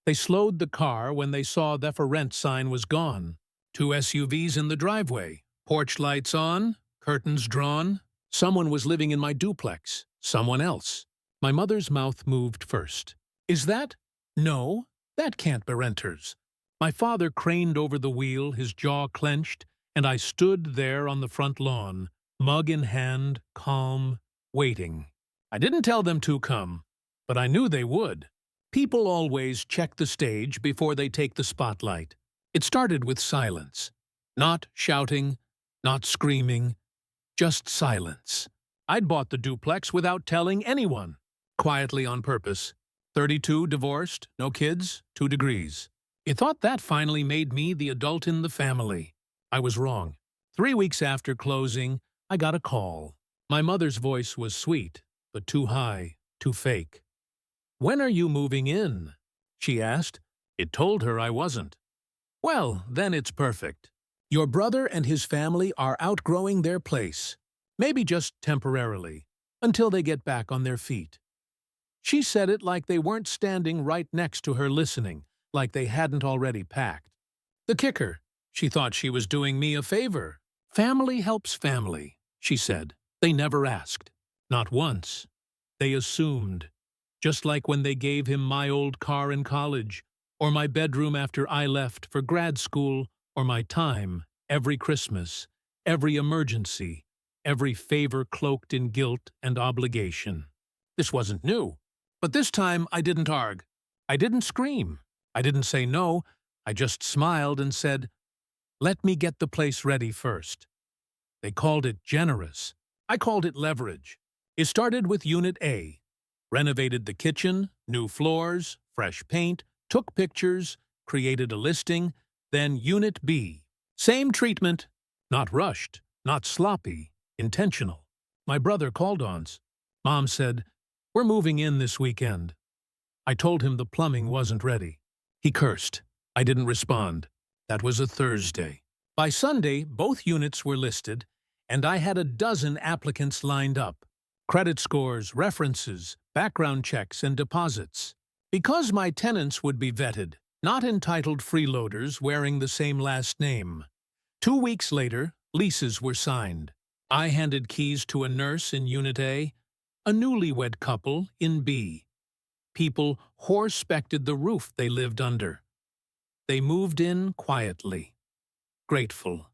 They slowed the car when they saw the for rent sign was gone. Two SUVs in the driveway, porch lights on, curtains drawn. Someone was living in my duplex. Someone else. My mother's mouth moved first. Is that? No, that can't be renters. My father craned over the wheel, his jaw clenched, and I stood there on the front lawn, mug in hand, calm, waiting. I didn't tell them to come, but I knew they would. People always check the stage before they take the spotlight. It started with silence. Not shouting, not screaming, just silence. I'd bought the duplex without telling anyone. Quietly on purpose. 32, divorced, no kids, 2 degrees. You thought that finally made me the adult in the family. I was wrong. 3 weeks after closing, I got a call. My mother's voice was sweet, but too high, too fake. "When are you moving in?" she asked. It told her I wasn't. "Well, then it's perfect. Your brother and his family are outgrowing their place. Maybe just temporarily, until they get back on their feet." She said it like they weren't standing right next to her listening, like they hadn't already packed. The kicker, she thought she was doing me a favor. "Family helps family," she said. They never asked. Not once. They assumed. Just like when they gave him my old car in college, or my bedroom after I left for grad school, or my time, every Christmas, every emergency, every favor cloaked in guilt and obligation. This wasn't new. But this time I didn't argue. I didn't scream. I didn't say no. I just smiled and said, "Let me get the place ready first." They called it generous. I called it leverage. It started with Unit A. Renovated the kitchen, new floors, fresh paint, took pictures, created a listing, then Unit B. Same treatment, not rushed, not sloppy, intentional. My brother called ons. Mom said, "We're moving in this weekend." I told him the plumbing wasn't ready. He cursed. I didn't respond. That was a Thursday. By Sunday, both units were listed, and I had a dozen applicants lined up. Credit scores, references, background checks, and deposits. Because my tenants would be vetted, not entitled freeloaders wearing the same last name. 2 weeks later, leases were signed. I handed keys to a nurse in Unit A, a newlywed couple in B. People horse-spected the roof they lived under. They moved in quietly, grateful.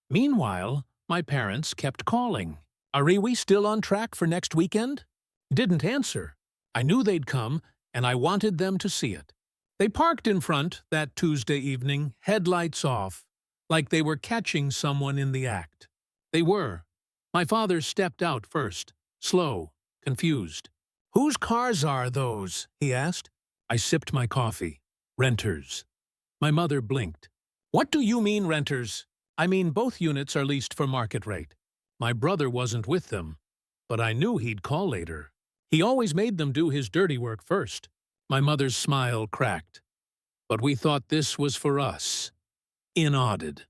Meanwhile, my parents kept calling. "Are we still on track for next weekend?" Didn't answer. I knew they'd come, and I wanted them to see it. They parked in front that Tuesday evening, headlights off, like they were catching someone in the act. They were. My father stepped out first, slow, confused. "Whose cars are those?" he asked. I sipped my coffee. "Renters." My mother blinked. "What do you mean, renters?" "I mean both units are leased for market rate." My brother wasn't with them, but I knew he'd call later. He always made them do his dirty work first. My mother's smile cracked. "But we thought this was for us." Nodded.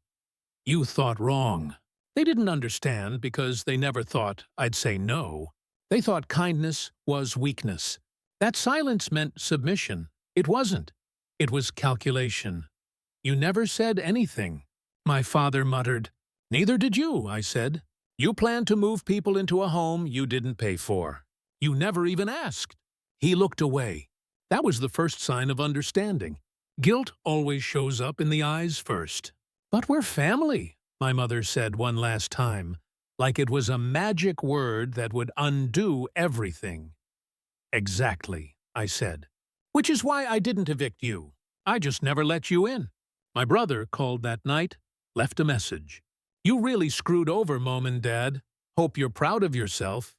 "You thought wrong." They didn't understand because they never thought I'd say no. They thought kindness was weakness. That silence meant submission. It wasn't. It was calculation. "You never said anything." My father muttered. "Neither did you," I said. "You planned to move people into a home you didn't pay for. You never even asked." He looked away. That was the first sign of understanding. Guilt always shows up in the eyes first. "But we're family," my mother said one last time, like it was a magic word that would undo everything. "Exactly," I said. "Which is why I didn't evict you. I just never let you in." My brother called that night, left a message. "You really screwed over, Mom and Dad. Hope you're proud of yourself."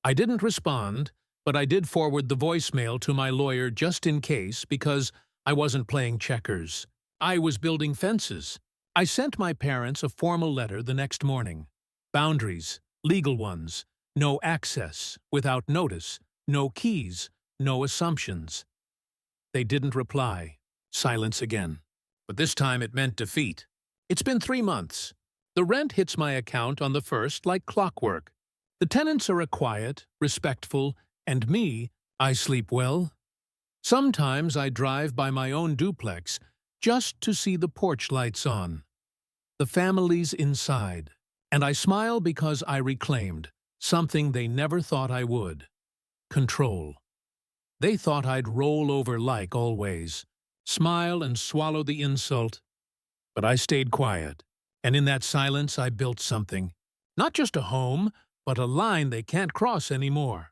I didn't respond, but I did forward the voicemail to my lawyer just in case because I wasn't playing checkers. I was building fences. I sent my parents a formal letter the next morning. Boundaries, legal ones, no access, without notice, no keys, no assumptions. They didn't reply. Silence again. But this time it meant defeat. It's been 3 months. The rent hits my account on the 1st like clockwork. The tenants are quiet, respectful, and me, I sleep well, Sometimes I drive by my own duplex just to see the porch lights on, the families inside, and I smile because I reclaimed something they never thought I would: control. They thought I'd roll over like always, smile and swallow the insult, but I stayed quiet, and in that silence I built something. Not just a home, but a line they can't cross anymore.